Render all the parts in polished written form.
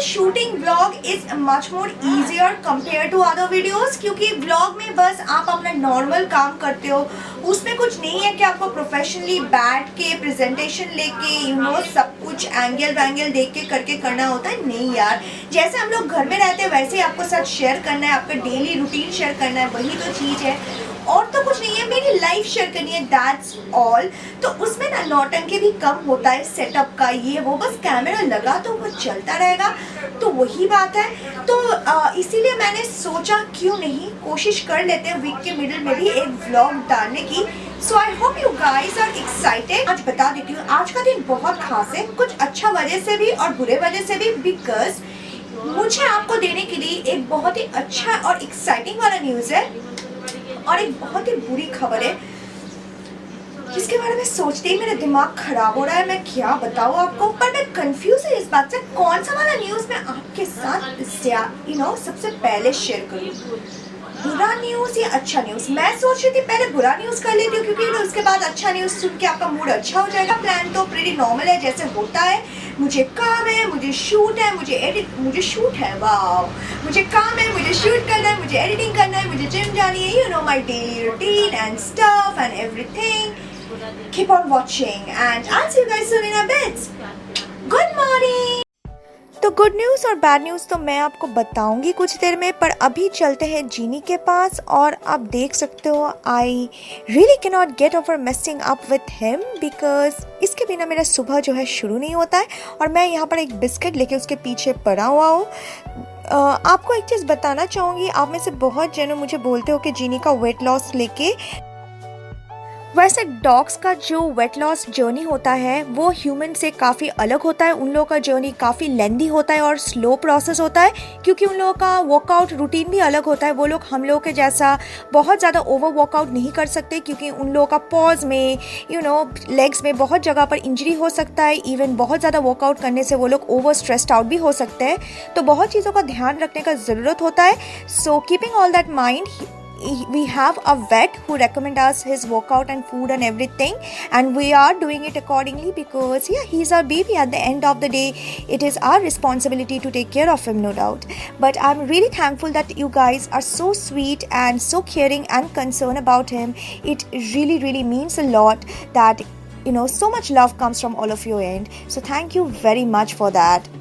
Shooting vlog is much more easier compare to other videos, क्योंकि vlog में बस आप अपना नॉर्मल काम करते हो, उसमें कुछ नहीं है कि आपको प्रोफेशनली बैठ के प्रेजेंटेशन लेके सब कुछ एंगल वैंगल देख के करके करना होता है। नहीं यार, जैसे हम लोग घर में रहते हैं वैसे ही आपको साथ शेयर करना है, आपका डेली रूटीन शेयर करना है, वही तो चीज़ है और तो कुछ नहीं है। मेरी लाइफ शेयर करनी है, दैट्स ऑल। तो उसमें ना नौटंकी भी कम होता है, सेटअप का ये वो, बस कैमरा लगा तो वो चलता रहेगा, तो वही बात है। तो इसीलिए मैंने सोचा क्यों नहीं कोशिश कर लेते हैं वीक के मिडिल में भी एक व्लॉग डालने की। So I hope you guys are excited. आज बता देती हूँ, आज का दिन बहुत खास है, कुछ अच्छा वजह से भी और बुरे वजह से भी, बिकॉज मुझे आपको देने के लिए एक बहुत ही अच्छा और एक्साइटिंग वाला न्यूज़ है और एक बहुत ही बुरी खबर है जिसके बारे में सोचते ही मेरा दिमाग खराब हो रहा है। मैं क्या बताऊँ आपको, पर मैं कंफ्यूज है इस बात से कौन सा वाला न्यूज़ मैं आपके साथ सबसे पहले शेयर करूँ, बुरा न्यूज़ या अच्छा न्यूज़। मैं सोच रही थी पहले बुरा न्यूज़ कर लेती हूँ, क्योंकि उसके बाद अच्छा न्यूज़ सुन के आपका मूड अच्छा हो जाएगा। प्लान तो प्रीटी नॉर्मल है, जैसे होता है। मुझे काम है, मुझे शूट है, मुझे शूट है, वाह, मुझे काम है, मुझे शूट करना है, मुझे एडिटिंग करना है, मुझे जिम जानी है, my daily routine and stuff and everything. Keep on watching and I'll see you guys soon in a bit. Good morning. तो गुड न्यूज़ और बैड न्यूज़ तो मैं आपको बताऊंगी कुछ देर में, पर अभी चलते हैं जीनी के पास। और आप देख सकते हो I really can not get over messing up with him, because इसके बिना मेरा सुबह जो है शुरू नहीं होता है। और मैं यहाँ पर एक बिस्किट लेके उसके पीछे पड़ा हुआ हूँ। आपको एक चीज़ बताना चाहूँगी, आप में से बहुत जनों मुझे बोलते हो कि जीनी का वेट लॉस लेके, वैसे डॉग्स का जो वेट लॉस जर्नी होता है वो ह्यूमन से काफ़ी अलग होता है। उन लोगों का जर्नी काफ़ी लेंदी होता है और स्लो प्रोसेस होता है, क्योंकि उन लोगों का वर्कआउट रूटीन भी अलग होता है। वो लोग हम लोगों के जैसा बहुत ज़्यादा ओवर वर्कआउट नहीं कर सकते, क्योंकि उन लोगों का पॉज में लेग्स में बहुत जगह पर इंजरी हो सकता है। इवन बहुत ज़्यादा वर्कआउट करने से वो लोग ओवर स्ट्रेस्ड आउट भी हो सकते हैं। तो बहुत चीज़ों का ध्यान रखने का ज़रूरत होता है। So keeping all that mind, we have a vet who recommend us his workout and food and everything, and we are doing it accordingly, because yeah, he's our baby. At the end of the day, it is our responsibility to take care of him, no doubt. But I'm really thankful that you guys are so sweet and so caring and concerned about him. It really means a lot that so much love comes from all of your end. So thank you very much for that.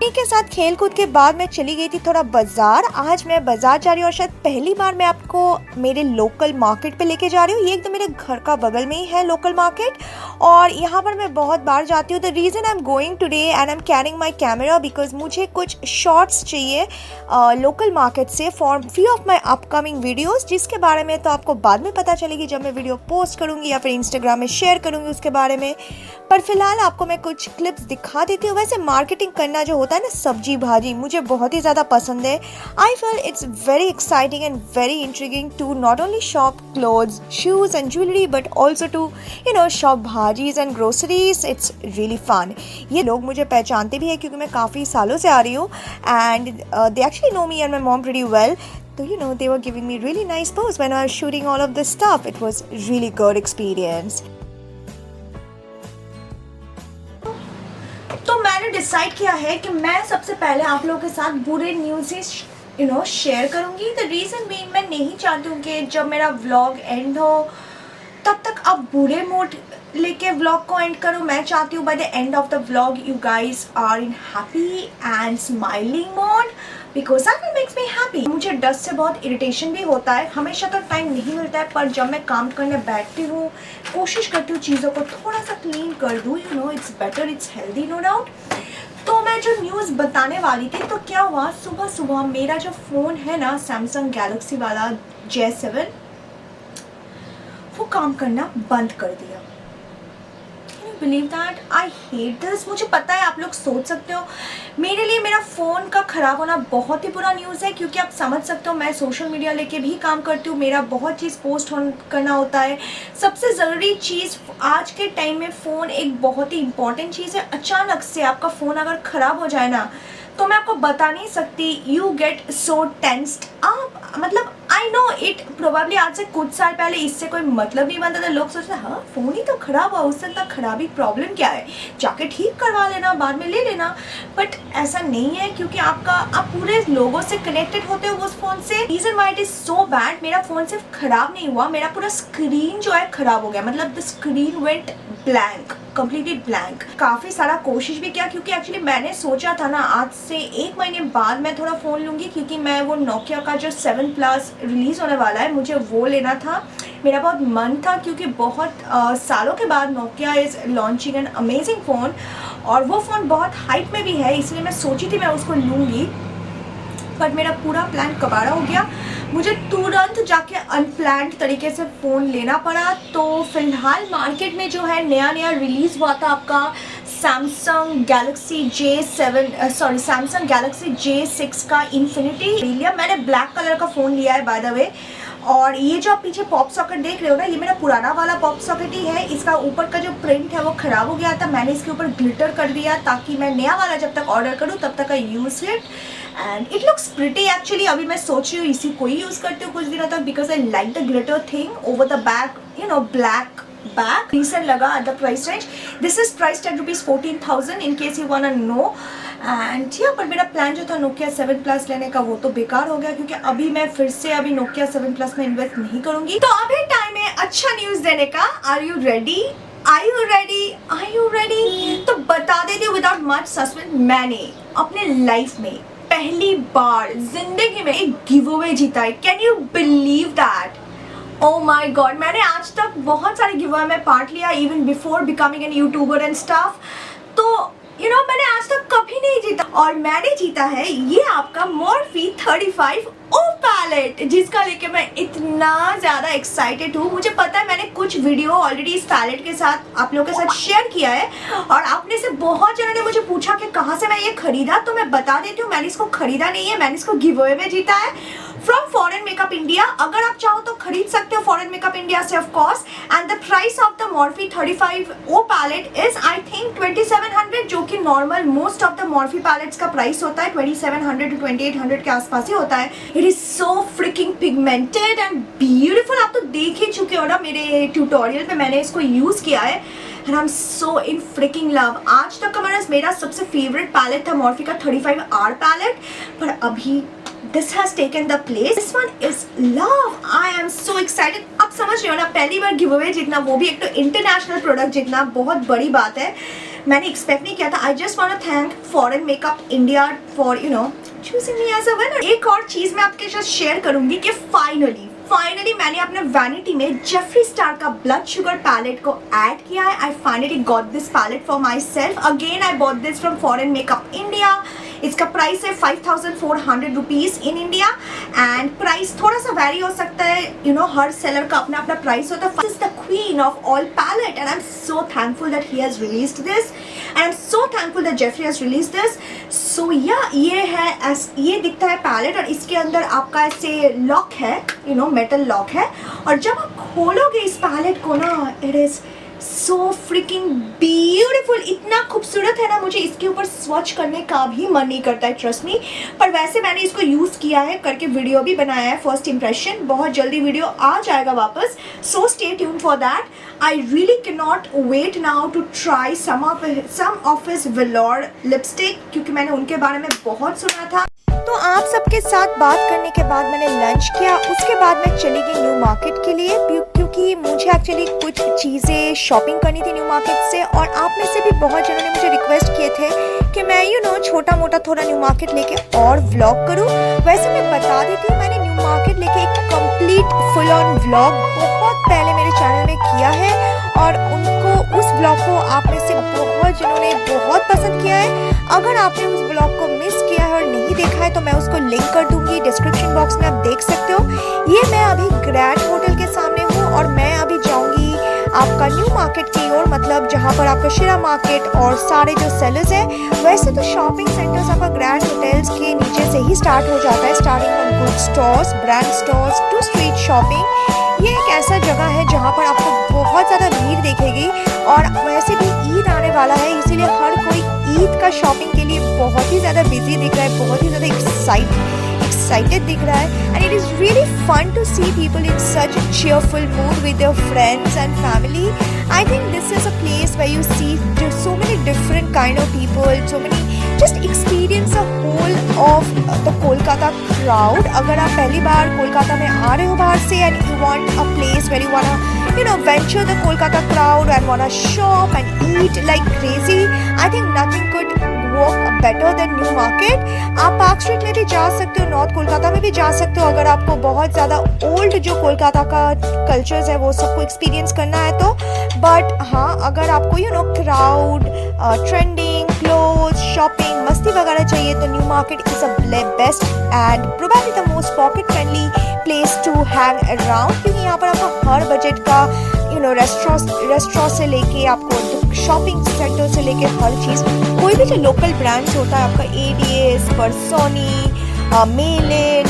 के साथ खेल कूद के बाद मैं चली गई थी थोड़ा बाजार। आज मैं बाजार जा रही हूँ और शायद पहली बार मैं आपको मेरे लोकल मार्केट पे लेके जा रही हूँ। ये एकदम मेरे घर का बगल में ही है लोकल मार्केट, और यहाँ पर मैं बहुत बार जाती हूँ। The reason I am going today and I am carrying my camera, because मुझे कुछ शॉर्ट्स चाहिए लोकल मार्केट से for few of my upcoming videos, जिसके बारे में तो आपको बाद में पता चलेगी जब मैं वीडियो पोस्ट करूँगी या फिर इंस्टाग्राम में शेयर करूँगी उसके बारे में। पर फिलहाल आपको मैं कुछ क्लिप्स दिखा देती हूँ। वैसे मार्केटिंग करना जो होता है ना, सब्जी भाजी, मुझे बहुत ही ज़्यादा पसंद है। I feel it's very exciting and very intriguing to not only shop clothes, shoes and jewellery, but also to shop bhajis and groceries. It's really fun. ये लोग मुझे पहचानते भी हैं क्योंकि मैं काफ़ी सालों से आ रही हूँ, and they actually know me and my mom pretty well. So they were giving me really nice pose when I was shooting all of this stuff. It was really good experience. तो मैंने decide किया है कि मैं सबसे पहले आप लोगों के साथ बुरे न्यूज़ शेयर करूँगी. द रीज़न बीइंग, मैं नहीं चाहती हूँ कि जब मेरा व्लॉग एंड हो तब तक आप बुरे मूड लेके व्लॉग को एंड करो. मैं चाहती हूँ by the end of the vlog you guys are in happy and smiling mode, because that makes me happy. मुझे डस्ट से बहुत इरिटेशन भी होता है. हमेशा तो टाइम नहीं मिलता है, पर जब मैं काम करने बैठती हूँ कोशिश करती हूँ चीज़ों को थोड़ा सा क्लीन कर दूँ. It's better, it's healthy, no doubt. तो मैं जो न्यूज़ बताने वाली थी, तो क्या हुआ, सुबह सुबह मेरा जो फ़ोन है ना, सैमसंग गैलेक्सी वाला J7, वो काम करना बंद कर दिया. Believe that, I hate this. मुझे पता है आप लोग सोच सकते हो मेरे लिए मेरा फ़ोन का ख़राब होना बहुत ही बुरा न्यूज़ है, क्योंकि आप समझ सकते हो मैं सोशल मीडिया लेके भी काम करती हूँ. मेरा बहुत चीज़ पोस्ट करना होता है. सबसे ज़रूरी चीज़ आज के टाइम में फ़ोन एक बहुत ही इंपॉर्टेंट चीज़ है. अचानक से आपका फ़ोन अगर ख़राब हो जाए ना, तो मैं आपको बता नहीं सकती. You get so tensed. आप मतलब आई नो इट प्रोबेबली आज से कुछ साल पहले इससे कोई मतलब नहीं बनता था, लोग सोचते हाँ फ़ोन ही तो ख़राब हुआ, उससे तक खराबी प्रॉब्लम क्या है, जाके ठीक करवा लेना, बाद में ले लेना। बट ऐसा नहीं है, क्योंकि आप पूरे लोगों से कनेक्टेड होते हो उस फ़ोन से। Reason why it is so bad, मेरा फ़ोन सिर्फ ख़राब नहीं हुआ, मेरा पूरा स्क्रीन जो है ख़राब हो गया, मतलब the screen went blank, completely blank. काफ़ी सारा कोशिश भी किया, क्योंकि एक्चुअली मैंने सोचा था ना आज से 1 महीने बाद मैं थोड़ा फ़ोन लूँगी, क्योंकि मैं वो नोकिया का जो 7 प्लस रिलीज़ होने वाला है मुझे वो लेना था। मेरा बहुत मन था, क्योंकि बहुत सालों के बाद Nokia is launching an amazing phone, और वो फ़ोन बहुत हाइप में भी है, इसलिए मैं सोची थी मैं उसको लूँगी। बट मेरा पूरा प्लान कबाड़ा हो गया, मुझे तुरंत जाके अनप्लान्ड तरीके से फ़ोन लेना पड़ा। तो फ़िलहाल मार्केट में जो है नया रिलीज़ हुआ था आपका सैमसंग गैलेक्सी J6 का इन्फिनिटी लिया। मैंने ब्लैक कलर का फ़ोन लिया है बाय द वे, और ये जो आप पीछे पॉप सॉकेट देख रहे हो ना, ये मेरा पुराना वाला पॉप सॉकेट ही है। इसका ऊपर का जो प्रिंट है वो ख़राब हो गया था, मैंने इसके ऊपर ग्लिटर कर दिया ताकि मैं नया वाला जब तक ऑर्डर करूँ तब तक का use it, and it looks pretty actually. अभी मैं सोच रही हूँ इसी को ही यूज़ करती हूँ कुछ दिनों तक, because I like the glitter thing over the back, you know, black back. Recent लगा at the price range, this is price tag ₹14,000 in case you want to know. And या पर मेरा प्लान जो था नोकिया 7 प्लस लेने का वो तो बेकार हो गया, क्योंकि अभी मैं फिर से अभी नोकिया 7 प्लस में इन्वेस्ट नहीं करूंगी। तो अभी टाइम है अच्छा न्यूज़ देने का। Are you ready? Are you ready? Are you ready? तो बता देती हूँ विदाउट मच सस्पेंस, मैंने अपने लाइफ में पहली बार जिंदगी में एक गिव अवे जीता है। Can you believe that? Oh my God, मैंने आज तक बहुत सारे गिव अवे में पार्ट लिया, even before becoming an YouTuber and stuff. तो यू नो मैंने आज तक कभी नहीं जीता, और मैंने जीता है ये आपका Morphe 35 O पैलेट, जिसका लेके मैं इतना ज़्यादा एक्साइटेड हूँ। मुझे पता है मैंने कुछ वीडियो ऑलरेडी इस पैलेट के साथ आप लोगों के साथ शेयर किया है, और आपने से बहुत जनों ने मुझे पूछा कि कहाँ से मैं ये खरीदा, तो मैं बता देती हूँ मैंने इसको खरीदा नहीं है, मैंने इसको गिव अवे में जीता है फ्रॉम फॉरेन मेकअप इंडिया। अगर आप चाहो तो खरीद सकते हो फॉरेन मेकअप इंडिया से of course. And the price of the Morphe 35 O palette is I think 2700, जो कि normal most of the Morphe palettes का प्राइस होता है 2700 to 2800 के आसपास ही होता है। It is so fricking pigmented and beautiful. आप तो देख ही चुके हो ना मेरे ट्यूटोरियल में, मैंने इसको यूज किया है and I'm so in freaking love। आज तक का मेरा सबसे फेवरेट पैलेट था Morphe का 35R पैलेट, पर अभी this has taken the place, this one is love। I am so excited। आप समझ रहे हो ना, पहली बार गिव अवे जीतना, वो भी एक तो इंटरनेशनल प्रोडक्ट जीतना, बहुत बड़ी बात है, मैंने एक्सपेक्ट नहीं किया था। I just want to thank foreign makeup India for you know choosing me as a winner. एक और चीज़ मैं आपके साथ शेयर करूंगी कि फाइनली मैंने अपने वैनिटी में जेफरी स्टार का ब्लड शुगर पैलेट को ऐड किया है। I finally got this palette for myself. Again I bought this from foreign makeup India. इसका प्राइस है 5400 rupees in India, and price थोड़ा सा वेरी हो सकता है, यू नो हर सेलर का अपना अपना प्राइस होता है। This is the queen of all palette, and I am so thankful that he has released this, and I am so thankful that Jeffree has released this. So या ये है ये दिखता है पैलेट, और इसके अंदर आपका ऐसे लॉक है, यू नो मेटल लॉक है, और जब आप खोलोगे इस पैलेट को ना, it is so fricking beautiful. इतना खूबसूरत है ना, मुझे इसके ऊपर स्वच्छ करने का भी मन नहीं करता है, ट्रस्ट मी। पर वैसे मैंने इसको यूज़ किया है, करके वीडियो भी बनाया है फर्स्ट इंप्रेशन, बहुत जल्दी वीडियो आ जाएगा वापस, so stay tune for that. I really can not wait now to try some of his velour lipstick, क्योंकि मैंने उनके बारे में बहुत सुना था। तो आप सबके साथ बात करने के बाद मैंने लंच किया, उसके बाद मैं चली गई न्यू मार्केट के लिए, क्योंकि मुझे एक्चुअली कुछ चीज़ें शॉपिंग करनी थी न्यू मार्केट से। और आप में से भी बहुत जनों ने मुझे रिक्वेस्ट किए थे कि मैं यू नो छोटा मोटा थोड़ा न्यू मार्केट लेके और व्लॉग करूं। वैसे मैं बता देती हूँ, मैंने न्यू मार्केट लेके एक कंप्लीट फुल ऑन व्लॉग बहुत पहले मेरे चैनल में किया है, और उस व्लॉग को आप में से बहुत जनों ने बहुत पसंद किया है। अगर आपने उस व्लॉग को मिस किया है और नहीं देखा है तो मैं उसको लिंक कर दूंगी डिस्क्रिप्शन बॉक्स में, आप देख सकते हो। ये मैं अभी ग्रैंड होटल के सामने हूँ, और मैं अभी जाऊँगी आपका न्यू मार्केट की ओर, मतलब जहाँ पर आपका शिरा मार्केट और सारे जो सेलर्स हैं। वैसे तो शॉपिंग सेंटर्स आपका ग्रैंड होटल्स के नीचे से ही स्टार्ट हो जाता है, starting from good stores, brand stores to street shopping. ये एक ऐसा जगह है जहाँ पर आपको बहुत ज़्यादा भीड़ दिखेगी, और वैसे भी ईद आने वाला है, इसीलिए हर कोई ईद का शॉपिंग के लिए बहुत ही ज़्यादा बिजी दिख रहा है, बहुत ही ज़्यादा एक्साइटेड दिख रहा है and it is really fun to see people in such cheerful mood with their friends and family. I think this is a place where you see so many different kind of people, so many just experience a whole of the Kolkata crowd. अगर आप पहली बार कोलकाता में आ रहे हो बाहर से and you want a place where you wanna venture the Kolkata crowd and wanna shop and eat like crazy, I think nothing could work better than new market. आप park street में भी जा सकते हो, नॉर्थ कोलकाता में भी जा सकते हो अगर आपको बहुत ज़्यादा ओल्ड जो कोलकाता का कल्चर्स है वो सबको एक्सपीरियंस करना है तो. बट हाँ, अगर आपको क्राउड, ट्रेंडिंग, क्लोथ्स, शॉपिंग, मस्ती वगैरह चाहिए तो New Market is a best and probably the most pocket friendly place to hang around, क्योंकि यहाँ पर आपको हर बजट का रेस्टोरेंट से लेके आपको शॉपिंग सेंटर से लेके हर चीज़, कोई भी जो लोकल ब्रांड्स होता है आपका ADS, परसोनी, मेलिन,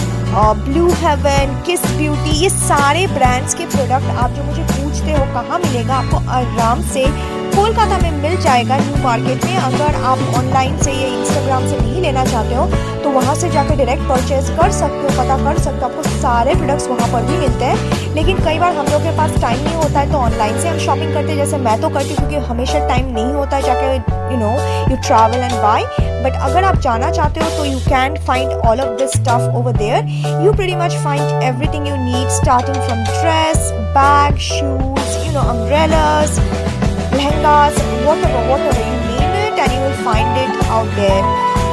ब्लू हेवन, किस ब्यूटी, ये सारे ब्रांड्स के प्रोडक्ट आप जो मुझे पूछते हो कहाँ मिलेगा, आपको आराम से कोलकाता में मिल जाएगा न्यू मार्केट में. अगर आप ऑनलाइन से या इंस्टाग्राम से नहीं लेना चाहते हो तो वहाँ से जाकर डायरेक्ट परचेज कर सकते हो, पता कर सकते हो, आपको सारे प्रोडक्ट्स वहाँ पर भी मिलते हैं. लेकिन कई बार हम लोग के पास टाइम नहीं होता है तो ऑनलाइन से हम शॉपिंग करते हैं, जैसे मैं तो करती हूँ क्योंकि हमेशा टाइम नहीं होता है जाके you travel and buy. But अगर आप जाना चाहते हो तो you can find all of this stuff over there. You pretty much find everything you need, starting from dress, bag, shoes, umbrellas, lehengas, whatever you name it and you will find it out there.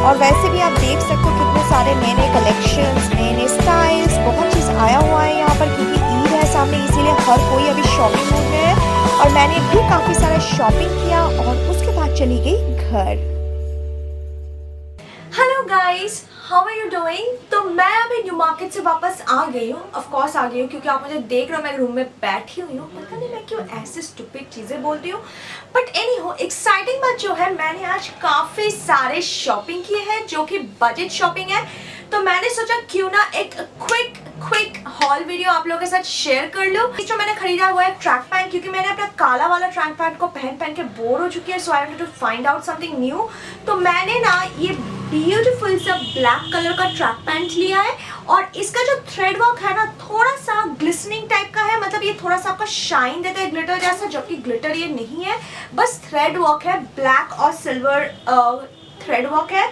और वैसे भी आप देख सकते हो कितने सारे नए नए कलेक्शंस, नए नए स्टाइल्स, बहुत चीज़ आया हुआ है यहाँ पर क्योंकि ईद है सामने, इसीलिए हर कोई अभी शॉपिंग मूड में है. और मैंने भी काफ़ी सारा शॉपिंग किया और उसके बाद चली गई घर. Hello guys, how are you doing? तो मैं अभी न्यू मार्केट से वापस आ गई हूँ. ऑफ कोर्स आ गई हूँ क्योंकि आप मुझे देख रहे हो मैं रूम में बैठी हुई हूँ. पता नहीं मैं क्यों ऐसे स्टूपिड चीज़ें बोलती हूँ. बट एनीहो, एक्साइटिंग बात जो है, मैंने आज काफ़ी सारे शॉपिंग किए हैं जो कि बजट शॉपिंग है. तो मैंने सोचा क्यों ना एक क्विक हॉल वीडियो आप लोगों के साथ शेयर कर लो. जो मैंने खरीदा हुआ है ट्रैक पैंट, क्योंकि मैंने अपना काला वाला ट्रैक पैंट को पहन के बोर हो चुकी है. So I wanted to find out something new. तो मैंने ना ये ब्यूटीफुल सा ब्लैक कलर का ट्रैक पैंट लिया है और इसका जो थ्रेड वर्क है ना थोड़ा सा ग्लिसनिंग टाइप का है. मतलब ये थोड़ा सा आपका शाइन देता है ग्लिटर जैसा, जबकि ग्लिटर ये नहीं है, बस थ्रेड वर्क है. ब्लैक और सिल्वर थ्रेड वर्क है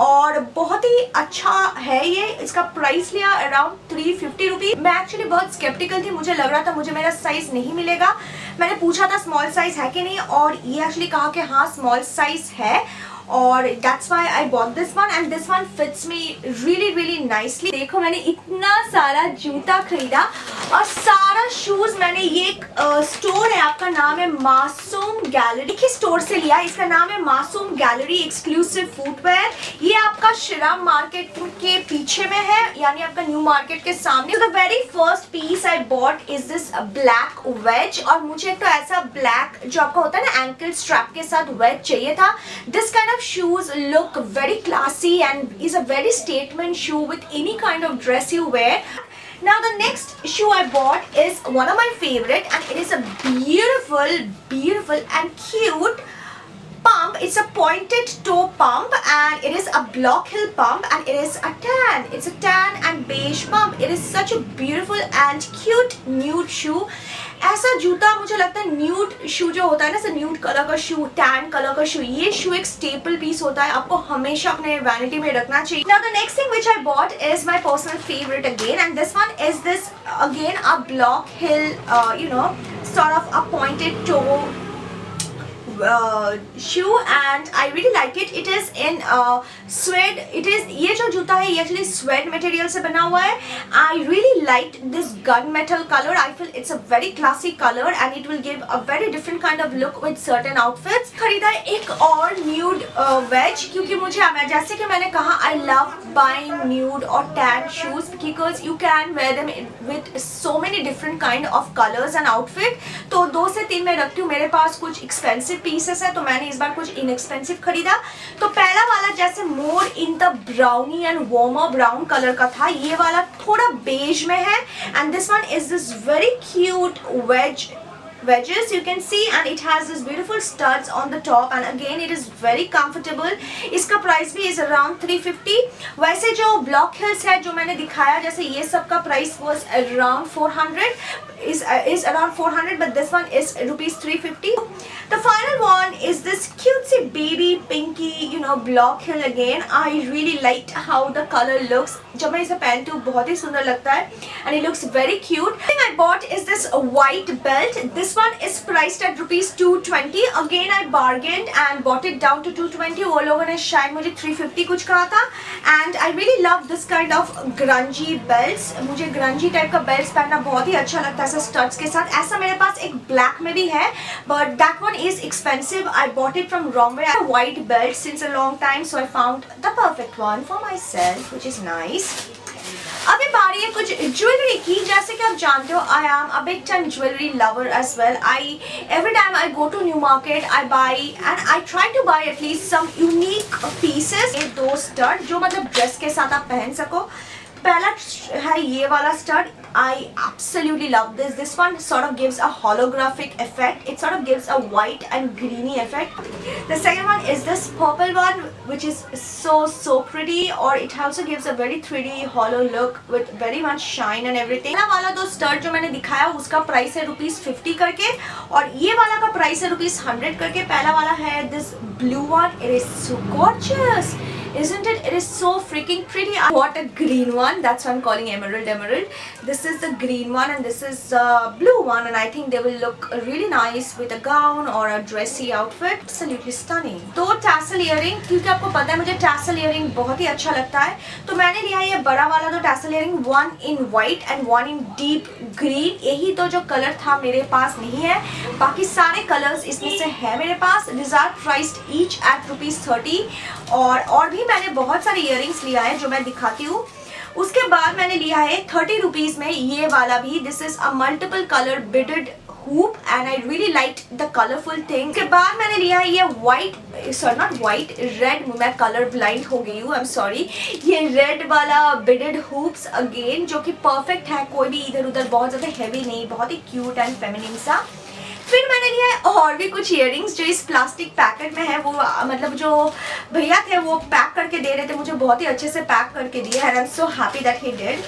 और बहुत ही अच्छा है ये. इसका प्राइस लिया अराउंड 350 रुपीज. मैं एक्चुअली बहुत स्केप्टिकल थी, मुझे लग रहा था मुझे मेरा साइज नहीं मिलेगा. मैंने पूछा था स्मॉल साइज है कि नहीं और ये एक्चुअली कहा कि हाँ स्मॉल साइज है और that's why I bought this one and this one fits me really nicely. देखो मैंने इतना सारा जूता खरीदा और सारा शूज मैंने ये स्टोर है, आपका नाम है मासूम गैलरी के स्टोर से लिया. इसका नाम है मासूम गैलरी एक्सक्लूसिव फुटवेयर. ये आपका श्रीराम मार्केट के पीछे में है, यानी आपका न्यू मार्केट के सामने. The very first piece I bought is this black wedge. और मुझे तो ऐसा ब्लैक जो आपका होता है ना एंकल स्ट्रैप के साथ वेज चाहिए था. This kind of shoes look very classy and is a very statement shoe with any kind of dress you wear. Now the next shoe I bought is one of my favorite and it is a beautiful and cute pump. It's a pointed toe pump and it is a block heel pump and it is a tan. It's a tan and beige pump. It is such a beautiful and cute nude shoe. ऐसा जूता मुझे लगता है nude शू जो होता है ना, nude colour का शू, टैन कलर का शू, ये शू एक स्टेपल पीस होता है, आपको हमेशा अपने वैनिटी में रखना चाहिए. Now the next thing which I bought is my personal favorite again and this one is this again a block heel sort of a pointed toe shoe and I really like it. It is in suede. It is ये जो जूता है ये actually suede material से बना हुआ है. I really liked this gunmetal color. I feel it's a very classy color and it will give a very different kind of look with certain outfits. खरीदा एक और nude wedge क्योंकि मुझे जैसे कि मैंने कहा I love buying nude or tan shoes because you can wear them with so many different kind of colors and outfit. तो 2 से 3 मैं रखती हूँ. मेरे पास कुछ expensive पीसेस है तो मैंने इस बार कुछ इनएक्सपेंसिव खरीदा. तो पहला वाला जैसे more in the brownie and warmer brown colour का था, ये वाला थोड़ा बेज में है and this one is this very cute wedge wedges you can see, and it has this beautiful studs on the top, and again it is very comfortable. इसका price भी is around 350. वैसे जो block hills है जो मैंने दिखाया, जैसे ये सब का price was around 400, is around 400, but this one is rupees 350. The final one is this cutesy baby pinky, you know, block hill again. I really liked how the color looks. जब मैं इसे पहनती हूँ बहुत ही सुंदर लगता है, and it looks very cute. The thing I bought is this white belt. This one is priced at rupees 220. Again I bargained and bought it down to 220. वो लोगों ने शायद मुझे 350 कुछ कहा था, and I really love this kind of grungy belts. मुझे grungy type का बेल्ट पहनना बहुत ही अच्छा लगता है ऐसे स्टड्स के साथ. ऐसा मेरे पास एक ब्लैक में भी है, but that one is expensive. I bought it from Romwe. I have a white belt since a long time, so I found the perfect one for myself, which is nice. अभी बारी है कुछ jewellery की. जैसे कि आप जानते हो, I am a big time jewelry lover as well. Every time I go to new market, I buy and I try to buy at least some unique pieces. ये दो स्टड जो मतलब ड्रेस के साथ आप पहन सको. पहला है ये वाला stud. I absolutely love this. This one sort of gives a holographic effect. It sort of gives a white and greeny effect. The second one is this purple one, which is so pretty, or it also gives a very 3D hollow look with very much shine and everything. पहला वाला दो stud जो मैंने दिखाया उसका price है ₹50 करके, और ये वाला का प्राइस है ₹100 करके. पहला वाला है this blue one. It is so gorgeous, isn't it? It is so freaking pretty. I bought a green one. That's why I'm calling emerald. This is the green one and this is blue one, and I think they will look really nice with a gown or a dressy outfit. Absolutely stunning. दो tassel earring, क्योंकि आपको पता है मुझे tassel earring बहुत ही अच्छा लगता है, तो मैंने लिया ये बड़ा वाला दो tassel earring, one in white and one in deep green. यही तो जो कलर था मेरे पास नहीं है, बाकी सारे कलर्स इसमें से है मेरे पास. These are priced each at ₹30. और भी मैंने बहुत सारे इयररिंग्स लिया है जो मैं दिखाती हूँ. उसके बाद मैंने लिया है ₹30 में ये वाला भी. This is a multiple colour beaded hoop and I really liked the colorful thing. उसके बाद मैंने लिया है ये red. मैं कलर ब्लाइंड हो गई हूँ, I'm sorry. ये रेड वाला beaded hoops again जो कि परफेक्ट है, कोई भी इधर उधर बहुत ज़्यादा हैवी नहीं, बहुत ही क्यूट एंड फेमिनिन सा. फिर मैंने लिया है और भी कुछ इयररिंग्स जो इस प्लास्टिक पैकेट में है. वो मतलब जो भैया थे वो पैक करके दे रहे थे, मुझे बहुत ही अच्छे से पैक करके दिए, and I am so happy that he did.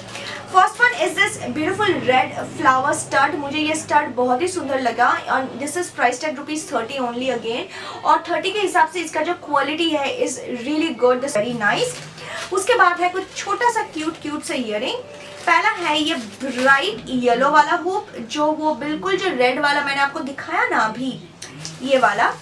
First one is this beautiful red flower stud. मुझे ये स्टड बहुत ही सुंदर लगा, और this is priced at ₹30 only again. और 30 के हिसाब से इसका जो क्वालिटी है is really good, very nice. उसके बाद है कुछ छोटा सा क्यूट सा इयररिंग. पहला है ये ब्राइट येलो वाला हुप, जो वो बिल्कुल जो रेड वाला मैंने आपको दिखाया ना अभी, ये वाला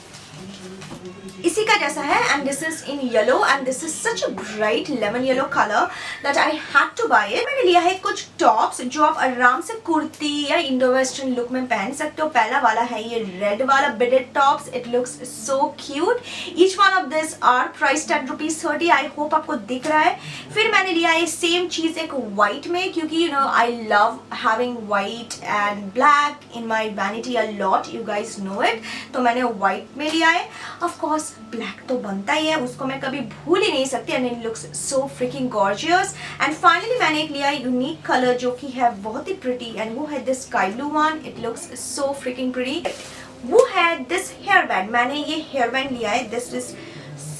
इसी का जैसा है, and this is in yellow and this is such a bright lemon yellow colour that I had to buy it. मैंने लिया है कुछ टॉप्स जो आप आराम से कुर्ती या इंडो वेस्टर्न लुक में पहन सकते हो. पहला वाला है ये रेड वाला beaded tops. It looks so cute. Each one of this are priced at ₹30. I hope आपको दिख रहा है. फिर मैंने लिया है सेम चीज एक व्हाइट में, क्योंकि you know I love having white and black in my vanity a lot, you guys know it. तो मैंने व्हाइट में लिया है. ऑफ कोर्स ब्लैक तो बनता ही है, उसको मैं कभी भूल ही नहीं सकती, and it looks so fricking gorgeous. And finally मैंने एक लिया है यूनिक कलर जो कि है बहुत ही प्रिटी, एंड वो है this sky blue one. It looks so fricking pretty. वो है दिस हेयर बैंड. मैंने ये हेयर बैंड लिया है. This is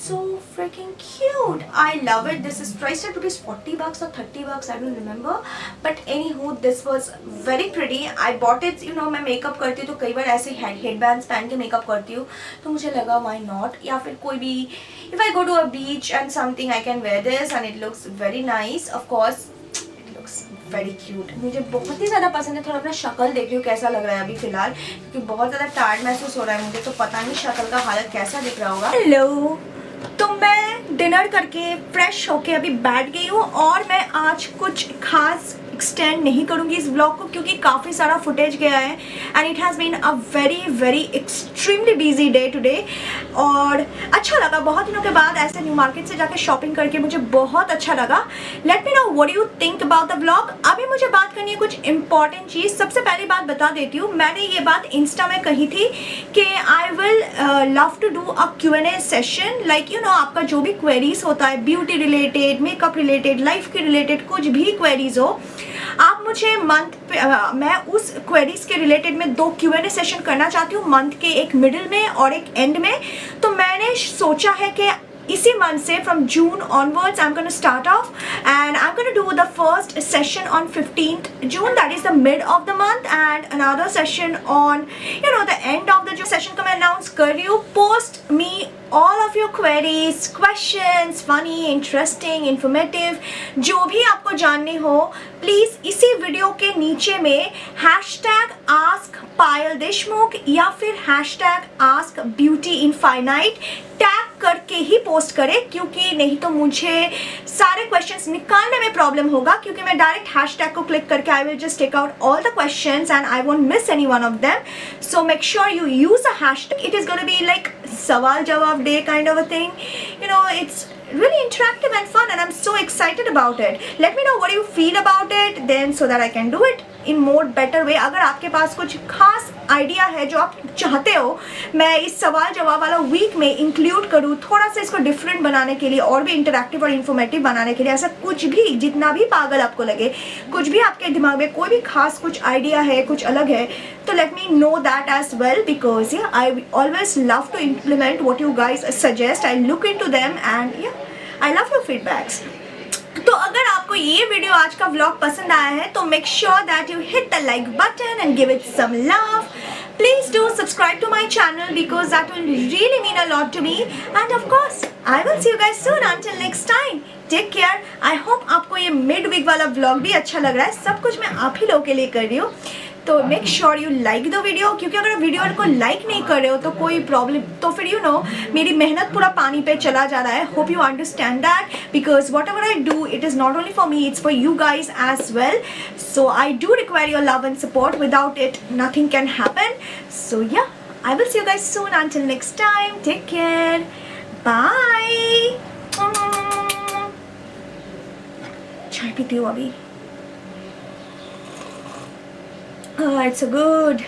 so freaking cute. I love it. This is priced at ₹40 or $30. I don't remember. But anywho, this was very pretty. I bought it. You know, मैं makeup करती हूँ तो कई बार ऐसे headbands पहन के मेकअप करती हूँ, तो मुझे लगा why not. या फिर कोई भी if I go to a beach and something, I can wear this and it looks very nice. Of course, it looks very cute. मुझे बहुत ही ज़्यादा पसंद है. थोड़ा अपना शक्ल देख रही हूँ कैसा लग रहा है अभी फिलहाल, क्योंकि बहुत ज़्यादा टायर्ड महसूस हो रहा है मुझे, तो पता नहीं शक्ल का हालत कैसा दिख रहा होगा. हेलो, तो मैं डिनर करके फ्रेश होके अभी बैठ गई हूँ, और मैं आज कुछ खास एक्सटेंड नहीं करूँगी इस ब्लॉग को, क्योंकि काफ़ी सारा फुटेज गया है, and it has been a very extremely busy day today. और अच्छा लगा बहुत दिनों के बाद ऐसे न्यू मार्केट से जाकर शॉपिंग करके, मुझे बहुत अच्छा लगा. Late me know what you think about the blog. अभी मुझे बात करनी है कुछ इंपॉर्टेंट चीज़. सबसे पहली बात बता देती हूँ, मैंने ये बात इंस्टा में कही थी कि I will love to do a Q&A session. Like you know, आपका जो भी क्वेरीज होता है beauty related, makeup related, life के रिलेटेड, कुछ भी क्वेरीज हो, आप मुझे मंथ पे मैं उस क्वेरीज के रिलेटेड में 2 Q&A सेशन करना चाहती हूँ, मंथ के एक मिडिल में और एक एंड में। तो मैंने सोचा है कि इसी मंथ से from June onwards I am gonna start of and I am gonna do the first session on 15th June, that is the mid of the month, and another session on the end of the जो session का मैं announce कर रही हूँ। Post me all of your queries, questions, funny, interesting, informative, जो भी आपको जानने हो प्लीज़ इसी वीडियो के नीचे में #ask पायल देशमुख या फिर #ask beauty infinite टैग करके ही पोस्ट करें, क्योंकि नहीं तो मुझे सारे क्वेश्चंस निकालने में प्रॉब्लम होगा, क्योंकि मैं डायरेक्ट हैशटैग को क्लिक करके I will just take out all the questions and I won't miss any one of them. So make sure you use a hashtag. It is gonna be like सवाल जवाब day kind of a thing. You know, it's really interactive and fun and I'm so excited about it. Let me know what you feel about it then so that I can do it in more better way. अगर आपके पास कुछ खास idea है जो आप चाहते हो मैं इस सवाल जवाब वाला वीक में इंक्लूड करूँ, थोड़ा सा इसको डिफरेंट बनाने के लिए और भी इंटरैक्टिव और इन्फॉर्मेटिव बनाने के लिए, ऐसा कुछ भी जितना भी पागल आपको लगे, कुछ भी आपके दिमाग में कोई भी खास कुछ आइडिया है, कुछ अलग है, तो let me know that as well, because I always love to implement what you guys suggest. I look into them and I love your feedbacks. तो अगर आपको ये वीडियो आज का व्लॉग पसंद आया है तो make sure that you hit the like button and give it some love. Please do subscribe to my channel because that will really mean a lot to me. And of course, I will see you guys soon. Until next time, take care. I hope आपको ये mid week वाला vlog भी अच्छा लग रहा है. सब कुछ मैं आप ही लोगों के लिए कर रही हूँ. तो make sure you like the video, क्योंकि अगर वीडियो को लाइक नहीं कर रहे हो तो कोई प्रॉब्लम, तो फिर मेरी मेहनत पूरा पानी पे चला जा रहा है. Hope you understand that, because whatever I do it is not only for me, it's for you guys as well. So I do require your love and support. Without it nothing can happen. So yeah, I will see you guys soon. Until next time, take care, bye. चाय पीती हूँ अभी. Oh, it's so good.